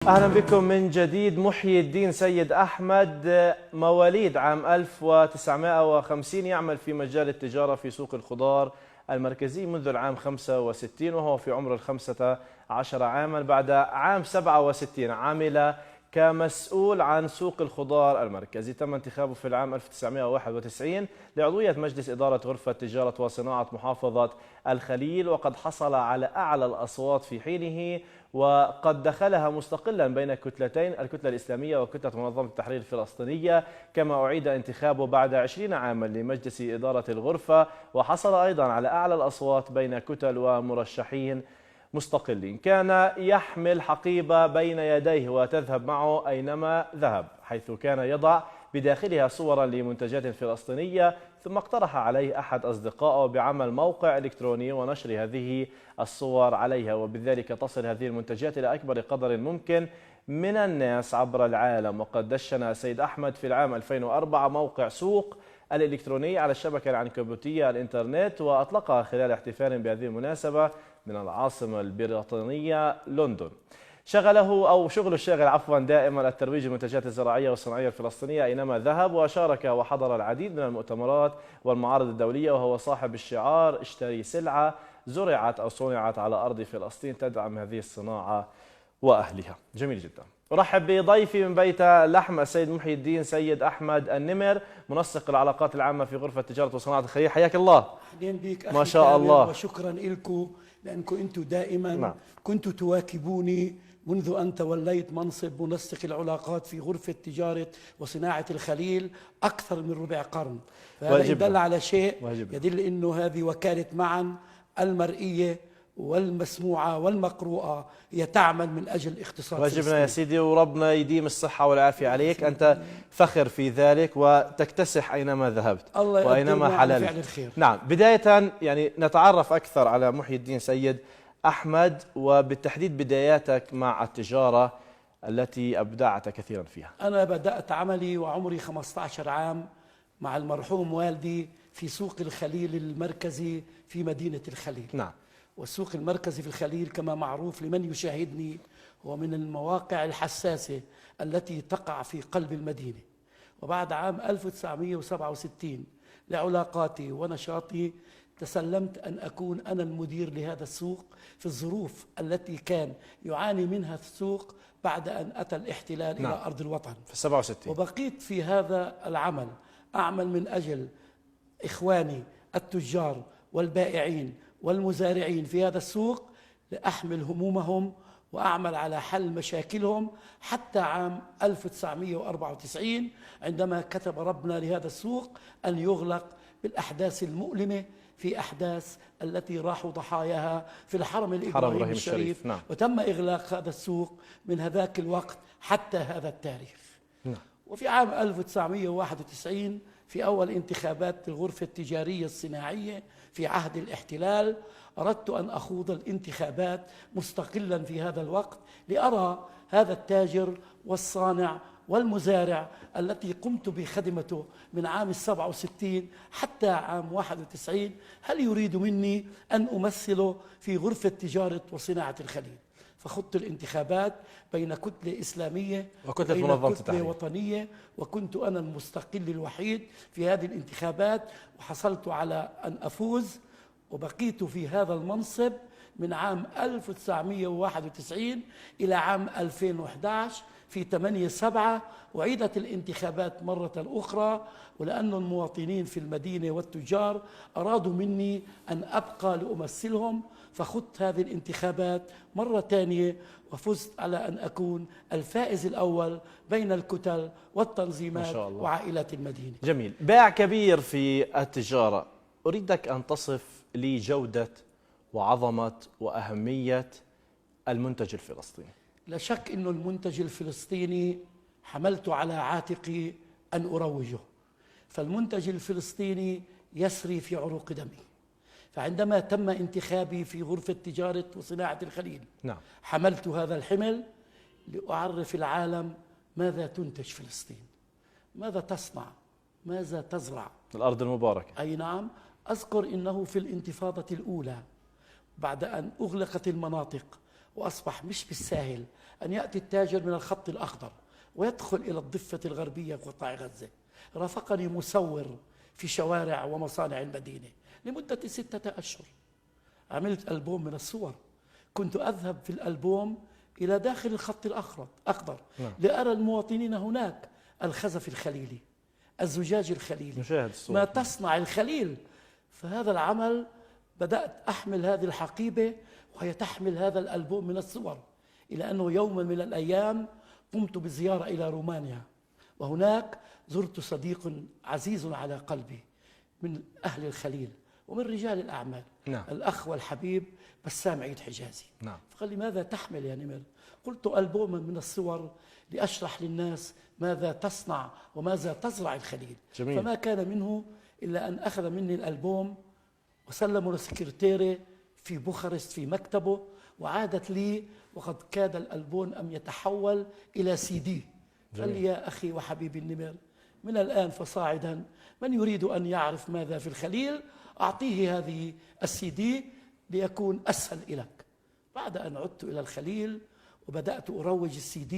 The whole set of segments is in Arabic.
أهلا بكم من جديد. محي الدين سيد أحمد مواليد عام 1950، يعمل في مجال التجارة في سوق الخضار المركزي منذ العام 65، وهو في عمر 15 عاما. بعد عام 67 عمل كمسؤول عن سوق الخضار المركزي. تم انتخابه في العام 1991 لعضوية مجلس إدارة غرفة تجارة وصناعة محافظة الخليل، وقد حصل على أعلى الأصوات في حينه، وقد دخلها مستقلا بين كتلتين، الكتلة الإسلامية وكتلة منظمة التحرير الفلسطينية. كما أعيد انتخابه بعد 20 عاما لمجلس إدارة الغرفة، وحصل أيضا على أعلى الأصوات بين كتل ومرشحين مستقلين. كان يحمل حقيبة بين يديه وتذهب معه أينما ذهب، حيث كان يضع بداخلها صورا لمنتجات فلسطينية، ثم اقترح عليه أحد أصدقائه بعمل موقع إلكتروني ونشر هذه الصور عليها، وبذلك تصل هذه المنتجات إلى أكبر قدر ممكن من الناس عبر العالم. وقد دشن السيد أحمد في العام 2004 موقع سوق الإلكتروني على الشبكة العنكبوتية الإنترنت، وأطلقها خلال احتفال بهذه المناسبة من العاصمة البريطانية لندن. شغله الشاغل دائما الترويج للمنتجات الزراعية والصناعية الفلسطينية أينما ذهب، وشارك وحضر العديد من المؤتمرات والمعارض الدولية، وهو صاحب الشعار اشتري سلعة زرعت أو صنعت على أرض فلسطين تدعم هذه الصناعة وأهلها. جميل جدا. أرحب بضيفي من بيت لحم السيد محي الدين سيد أحمد النمر، منسق العلاقات العامة في غرفة تجارة وصناعة الخليل. حياك الله. أهلا بك أخي ما شاء الله، وشكرا لكم لأنكم أنتم دائما كنتوا تواكبوني منذ أن توليت منصب منسق العلاقات في غرفة تجارة وصناعة الخليل أكثر من ربع قرن. فهذا يدل على شيء، يدل أنه هذه وكالة معا المرئية والمسموعة والمقروءة هي تعمل من أجل اختصاص واجبنا يا سيدي، وربنا يديم الصحة والعافية عليك. أنت فخر في ذلك وتكتسح أينما ذهبت وأينما حللت. نعم، بداية يعني نتعرف أكثر على محي الدين سيد أحمد، وبالتحديد بداياتك مع التجارة التي أبدعت كثيرا فيها. أنا بدأت عملي وعمري 15 عام مع المرحوم والدي في سوق الخليل المركزي في مدينة الخليل. نعم. والسوق المركزي في الخليل كما معروف لمن يشاهدني هو من المواقع الحساسة التي تقع في قلب المدينة. وبعد عام 1967 لعلاقاتي ونشاطي تسلمت أن أكون أنا المدير لهذا السوق في الظروف التي كان يعاني منها السوق بعد أن أتى الاحتلال إلى أرض الوطن في 67. وبقيت في هذا العمل أعمل من أجل إخواني التجار والبائعين والمزارعين في هذا السوق، لأحمل همومهم وأعمل على حل مشاكلهم حتى عام 1994 عندما كتب ربنا لهذا السوق أن يغلق بالأحداث المؤلمة، في أحداث التي راحوا ضحاياها في الحرم الإبراهيمي الشريف. نعم. وتم إغلاق هذا السوق من هذاك الوقت حتى هذا التاريخ. نعم. وفي عام 1991 في أول انتخابات الغرفة التجارية الصناعية في عهد الاحتلال أردت أن أخوض الانتخابات مستقلا في هذا الوقت لأرى هذا التاجر والصانع والمزارع التي قمت بخدمته من عام 67 حتى عام 91 هل يريد مني أن أمثله في غرفة تجارة وصناعة الخليل. فخضت الانتخابات بين كتلة إسلامية وكتلة منظمة التحرير وطنية، وكنت أنا المستقل الوحيد في هذه الانتخابات، وحصلت على أن أفوز، وبقيت في هذا المنصب من عام 1991 إلى عام 2011. في 8/7 أعيدت الانتخابات مرة أخرى، ولأن المواطنين في المدينة والتجار أرادوا مني أن أبقى لأمثلهم، فخضت هذه الانتخابات مرة ثانية وفزت على أن أكون الفائز الأول بين الكتل والتنظيمات وعائلات المدينة. جميل. باع كبير في التجارة، أريدك أن تصف لي جودة وعظمة وأهمية المنتج الفلسطيني. لا شك أن المنتج الفلسطيني حملت على عاتقي أن أروجه، فالمنتج الفلسطيني يسري في عروق دمي. فعندما تم انتخابي في غرفة تجارة وصناعة الخليل حملت هذا الحمل لأعرف العالم ماذا تنتج فلسطين، ماذا تصنع، ماذا تزرع. الأرض المباركة. أي نعم. أذكر أنه في الانتفاضة الأولى بعد أن أغلقت المناطق وأصبح مش بالساهل أن يأتي التاجر من الخط الأخضر ويدخل إلى الضفة الغربية قطاع غزة. رافقني مصور في شوارع ومصانع المدينة لمدة 6 أشهر. عملت ألبوم من الصور، كنت أذهب في الألبوم إلى داخل الخط الأخضر لأرى المواطنين هناك، الخزف الخليلي، الزجاج الخليلي، ما تصنع الخليل. فهذا العمل بدأت أحمل هذه الحقيبة وهي تحمل هذا الألبوم من الصور، إلى أنه يوما من الأيام قمت بزيارة إلى رومانيا، وهناك زرت صديق عزيز على قلبي من أهل الخليل ومن رجال الأعمال، الأخ والحبيب بسام عيد حجازي. فقال لي: ماذا تحمل يا نمر؟ قلت: ألبوما من الصور لأشرح للناس ماذا تصنع وماذا تزرع الخليل. جميل. فما كان منه إلا أن أخذ مني الألبوم وسلمه لسكرتيري في بوخارست في مكتبه، وعادت لي وقد كاد الألبوم أن يتحول إلى CD. قال لي: يا أخي وحبيبي النمر، من الآن فصاعدا من يريد أن يعرف ماذا في الخليل أعطيه هذه الCD ليكون أسهل إليك. بعد أن عدت إلى الخليل وبدأت أروج الCD،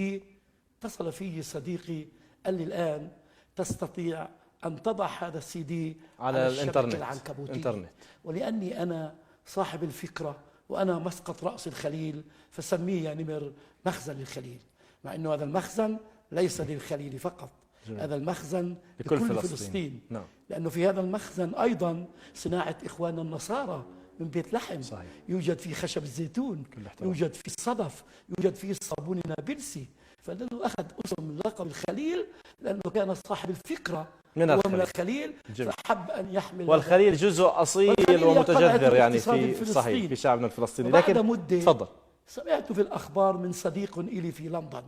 اتصل في صديقي قال لي: الآن تستطيع أن تضع هذا الCD على الشبكة العنكبوتية. ولأني أنا صاحب الفكرة وأنا مسقط رأس الخليل فسميه يا نمر مخزن للخليل، مع أنه هذا المخزن ليس للخليل فقط، هذا المخزن لكل فلسطين. لأنه في هذا المخزن أيضا صناعة إخواننا النصارى من بيت لحم. صحيح. يوجد فيه خشب الزيتون، يوجد فيه الصدف، يوجد فيه الصابون النابلسي. فلأنه أخذ اسم من لقب الخليل لأنه كان صاحب الفكرة من الخليل، فحب أن يحمل. والخليل جزء أصيل ومتجذر يعني في صحيح في شعبنا الفلسطيني. لكن مدة تفضل. سمعت في الأخبار من صديق إلي في لندن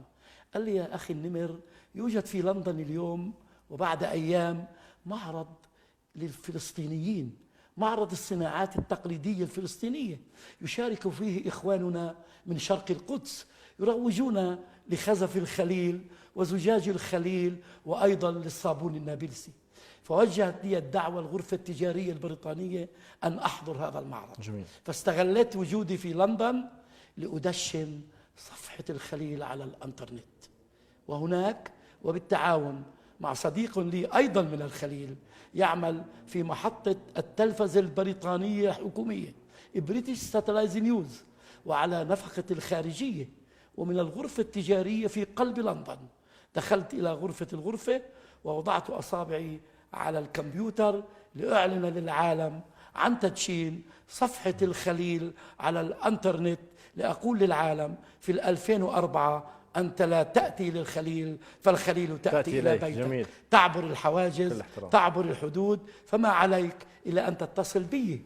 قال لي: يا أخي النمر، يوجد في لندن اليوم وبعد أيام معرض للفلسطينيين، معرض الصناعات التقليدية الفلسطينية، يشارك فيه إخواننا من شرق القدس، يروجون لخزف الخليل وزجاج الخليل وأيضا للصابون النابلسي. فوجهت لي الدعوة الغرفة التجارية البريطانية أن أحضر هذا المعرض. جميل. فاستغلت وجودي في لندن لأدشن صفحة الخليل على الإنترنت، وهناك وبالتعاون مع صديق لي أيضا من الخليل يعمل في محطة التلفزة البريطانية الحكومية بريتش ساتلايت نيوز وعلى نفقة الخارجية، ومن الغرفة التجارية في قلب لندن دخلت إلى الغرفة ووضعت أصابعي على الكمبيوتر لأعلن للعالم عن تدشين صفحة الخليل على الإنترنت، لأقول للعالم في 2004 أنت لا تأتي للخليل فالخليل تأتي إلى بيتك. جميل. تعبر الحواجز، تعبر الحدود، فما عليك إلا أن تتصل بي.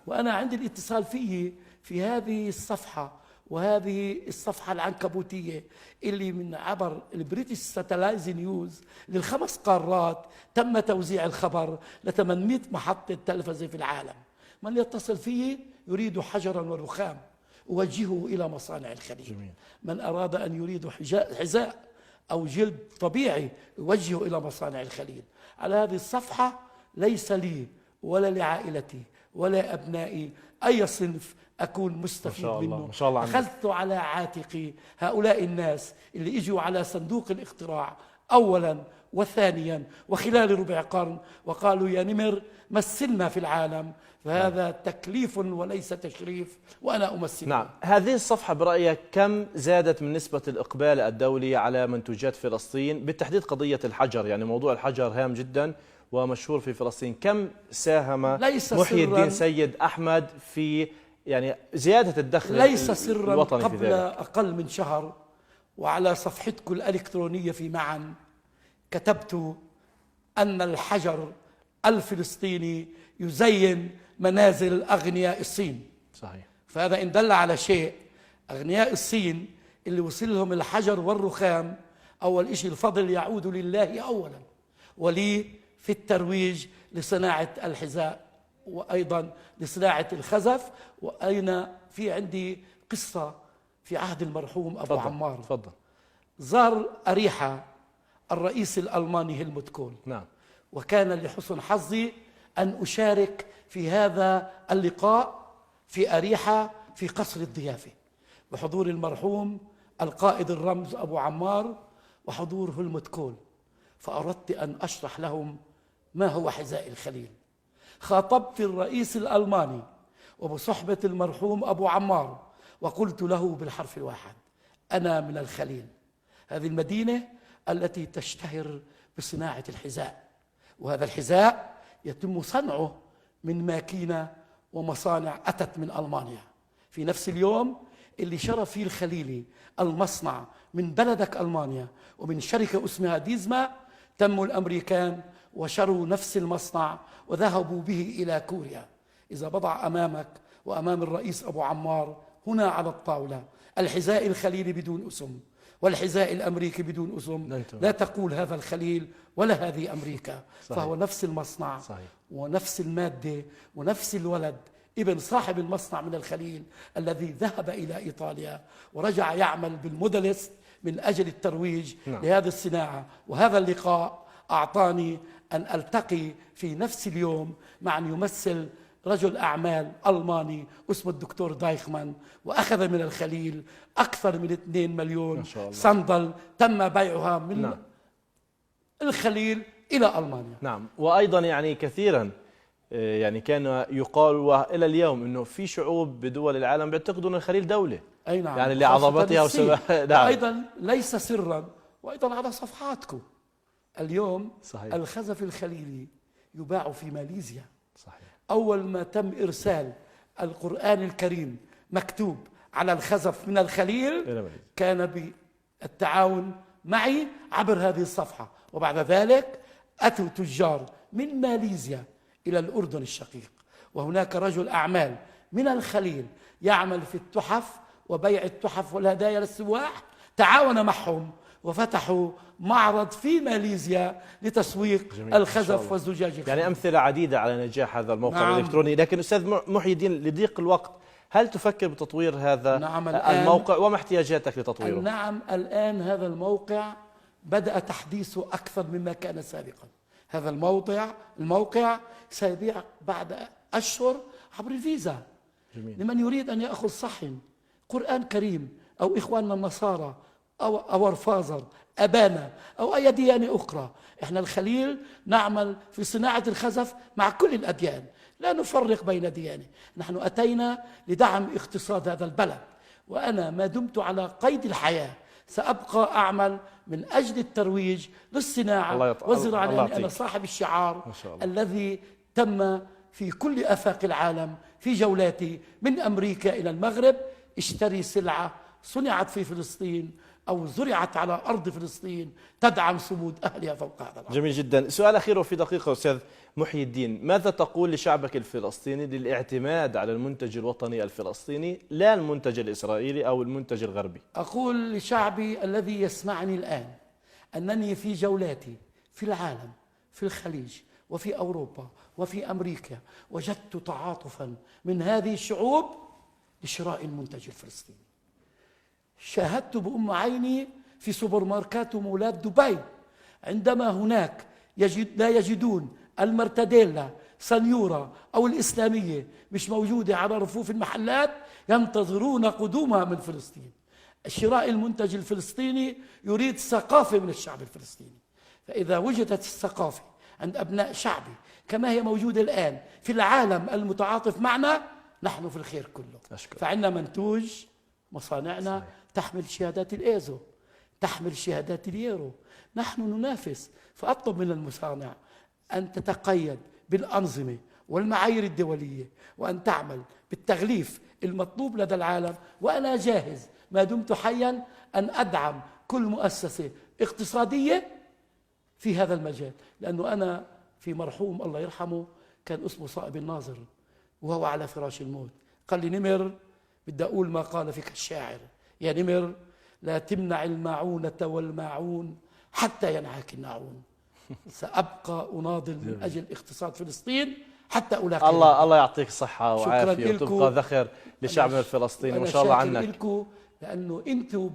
وأنا عندي الاتصال فيه في هذه الصفحة وهذه الصفحة العنكبوتية اللي من عبر البريتش ساتلايت نيوز لل5 قارات تم توزيع الخبر ل800 محطة تلفزة في العالم. من يتصل فيه يريد حجرا ورخام أوجهه إلى مصانع الخليل. جميل. من أراد أن يريد حذاء أو جلد طبيعي أوجهه إلى مصانع الخليل. على هذه الصفحة ليس لي ولا لعائلتي ولا أبنائي أي صنف أكون مستفيد منه. ما شاء الله. أخذت على عاتقي هؤلاء الناس اللي إجوا على صندوق الاختراع أولا وثانيا وخلال ربع قرن وقالوا: يا نمر مثلنا في العالم. فهذا تكليف وليس تشريف، وأنا أمثل. نعم. هذه الصفحة برأيك كم زادت من نسبة الإقبال الدولي على منتوجات فلسطين، بالتحديد قضية الحجر؟ يعني موضوع الحجر هام جدا ومشهور في فلسطين. كم ساهم محي الدين سيد أحمد في يعني زيادة الدخل ليس سرا الوطني قبل في ذلك؟ أقل من شهر وعلى صفحتكم الإلكترونية في معا كتبت أن الحجر الفلسطيني يزين منازل أغنياء الصين. صحيح. فهذا إن دل على شيء، أغنياء الصين اللي وصل لهم الحجر والرخام، أول شيء الفضل يعود لله أولا، ولي في الترويج لصناعة الحذاء وأيضا لصناعة الخزف. وأين في عندي قصة في عهد المرحوم أبو عمار. تفضل. زار أريحة الرئيس الألماني هلموت كول. نعم. وكان لحسن حظي أن أشارك في هذا اللقاء في أريحة في قصر الضيافة بحضور المرحوم القائد الرمز أبو عمار وحضور هلموت كول، فأردت أن أشرح لهم ما هو حذاء الخليل. خاطبت الرئيس الألماني وبصحبة المرحوم أبو عمار وقلت له بالحرف الواحد: أنا من الخليل، هذه المدينة التي تشتهر بصناعة الحذاء، وهذا الحذاء يتم صنعه من ماكينة ومصانع أتت من ألمانيا. في نفس اليوم اللي شرى فيه الخليلي المصنع من بلدك ألمانيا ومن شركة اسمها ديزما، تم الأمريكان وشروا نفس المصنع وذهبوا به إلى كوريا. إذا بضع أمامك وأمام الرئيس أبو عمار هنا على الطاولة الحذاء الخليلي بدون أسم والحذاء الأمريكي بدون أسم، لا تقول هذا الخليل ولا هذه أمريكا. صحيح. فهو نفس المصنع. صحيح. ونفس المادة ونفس الولد، ابن صاحب المصنع من الخليل الذي ذهب إلى إيطاليا ورجع يعمل بالمودلست من أجل الترويج لهذه الصناعة. وهذا اللقاء أعطاني أن ألتقي في نفس اليوم مع أن يمثل رجل أعمال ألماني اسمه الدكتور دايخمان، وأخذ من الخليل أكثر من 2 مليون صندل تم بيعها من الخليل إلى ألمانيا. نعم. وأيضا يعني كثيرا يعني كان يقال وإلى اليوم أنه في شعوب بدول العالم بيعتقدوا أن الخليل دولة. أي نعم. يعني لعظمتها نعم. أيضا ليس سرا، وأيضا على صفحاتكم اليوم. صحيح. الخزف الخليلي يباع في ماليزيا. صحيح. أول ما تم إرسال القرآن الكريم مكتوب على الخزف من الخليل كان بالتعاون معي عبر هذه الصفحة، وبعد ذلك أتوا تجار من ماليزيا إلى الأردن الشقيق، وهناك رجل أعمال من الخليل يعمل في التحف وبيع التحف والهدايا للسواح، تعاون معهم وفتحوا معرض في ماليزيا لتسويق الخزف والزجاج الخليلي. يعني أمثلة عديدة على نجاح هذا الموقع الإلكتروني. لكن أستاذ محي الدين، لضيق الوقت هل تفكر بتطوير هذا الموقع وما احتياجاتك لتطويره؟ نعم، الآن هذا الموقع بدأ تحديثه أكثر مما كان سابقا. هذا الموقع سيبيع بعد أشهر عبر الفيزا. جميل. لمن يريد أن يأخذ صحن قرآن كريم أو إخواننا النصارى أو أرفازر أبانا أو أي ديانة أخرى. إحنا الخليل نعمل في صناعة الخزف مع كل الأديان، لا نفرق بين ديانة. نحن أتينا لدعم اقتصاد هذا البلد، وأنا ما دمت على قيد الحياة سأبقى أعمل من أجل الترويج للصناعة والزراعة، لأني أنا صاحب الشعار الذي تم في كل آفاق العالم في جولاتي من أمريكا إلى المغرب: اشتري سلعة صنعت في فلسطين أو زرعت على أرض فلسطين تدعم صمود أهلها فوق هذا الأرض. جميل جدا. سؤال أخير وفي دقيقة أستاذ محي الدين، ماذا تقول لشعبك الفلسطيني للاعتماد على المنتج الوطني الفلسطيني لا المنتج الإسرائيلي أو المنتج الغربي؟ أقول لشعبي الذي يسمعني الآن أنني في جولاتي في العالم، في الخليج وفي أوروبا وفي أمريكا، وجدت تعاطفا من هذه الشعوب لشراء المنتج الفلسطيني. شاهدت بأم عيني في سوبر ماركات ومولات دبي عندما هناك لا يجدون المرتديلا سنيورا أو الإسلامية، مش موجودة على رفوف المحلات، ينتظرون قدومها من فلسطين. شراء المنتج الفلسطيني يريد ثقافة من الشعب الفلسطيني، فإذا وجدت الثقافة عند أبناء شعبي كما هي موجودة الآن في العالم المتعاطف معنا، نحن في الخير كله. فعندنا منتوج، مصانعنا تحمل شهادات الإيزو، تحمل شهادات اليورو، نحن ننافس. فأطلب من المصانع أن تتقيد بالأنظمة والمعايير الدولية، وأن تعمل بالتغليف المطلوب لدى العالم. وأنا جاهز ما دمت حيا أن أدعم كل مؤسسة اقتصادية في هذا المجال، لأنه أنا في مرحوم الله يرحمه كان اسمه صائب الناظر، وهو على فراش الموت قال لي: نمر، بدي أقول ما قال فيك الشاعر، يا نمر لا تمنع الماعونة والماعون حتى ينعاك الناعون. سأبقى أناضل من أجل اقتصاد فلسطين حتى ألاقي. الله يعطيك الصحة وعافية وتبقى ذخر لشعبنا الفلسطيني. ما شاء الله عنك. لكم لأنه أنتم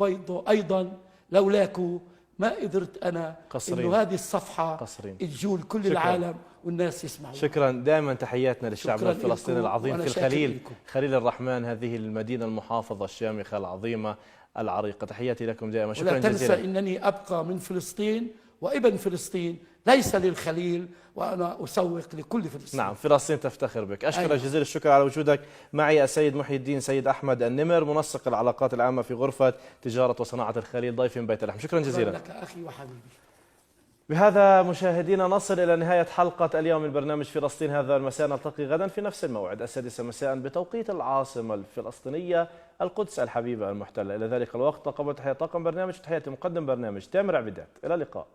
أيضا لولاكم ما قدرت أنا إنه هذه الصفحة تجول كل العالم والناس يسمعوا. شكرا. دائما تحياتنا للشعب الفلسطيني العظيم في الخليل، خليل الرحمن، هذه المدينة المحافظة الشامخة العظيمة العريقة. تحياتي لكم دائما، شكرا ولا تنسى جزيلا. أنني أبقى من فلسطين وابن فلسطين، ليس للخليل، وأنا أسوق لكل فلسطين. نعم، فلسطين تفتخر بك. أشكرك أيوة. جزيل الشكر على وجودك معي السيد محي الدين سيد أحمد النمر، منسق العلاقات العامة في غرفة تجارة وصناعة الخليل، ضيف من بيت اللحم. شكرا جزيلا لك أخي وحبيبي. بهذا مشاهدينا نصل إلى نهاية حلقة اليوم من برنامج فلسطين هذا المساء. نلتقي غدا في نفس الموعد 6 مساء بتوقيت العاصمة الفلسطينية القدس الحبيبة المحتلة. إلى ذلك الوقت تقبل تحية طاقم برنامج وتحية مقدم برنامج تامر عبيدات. إلى اللقاء.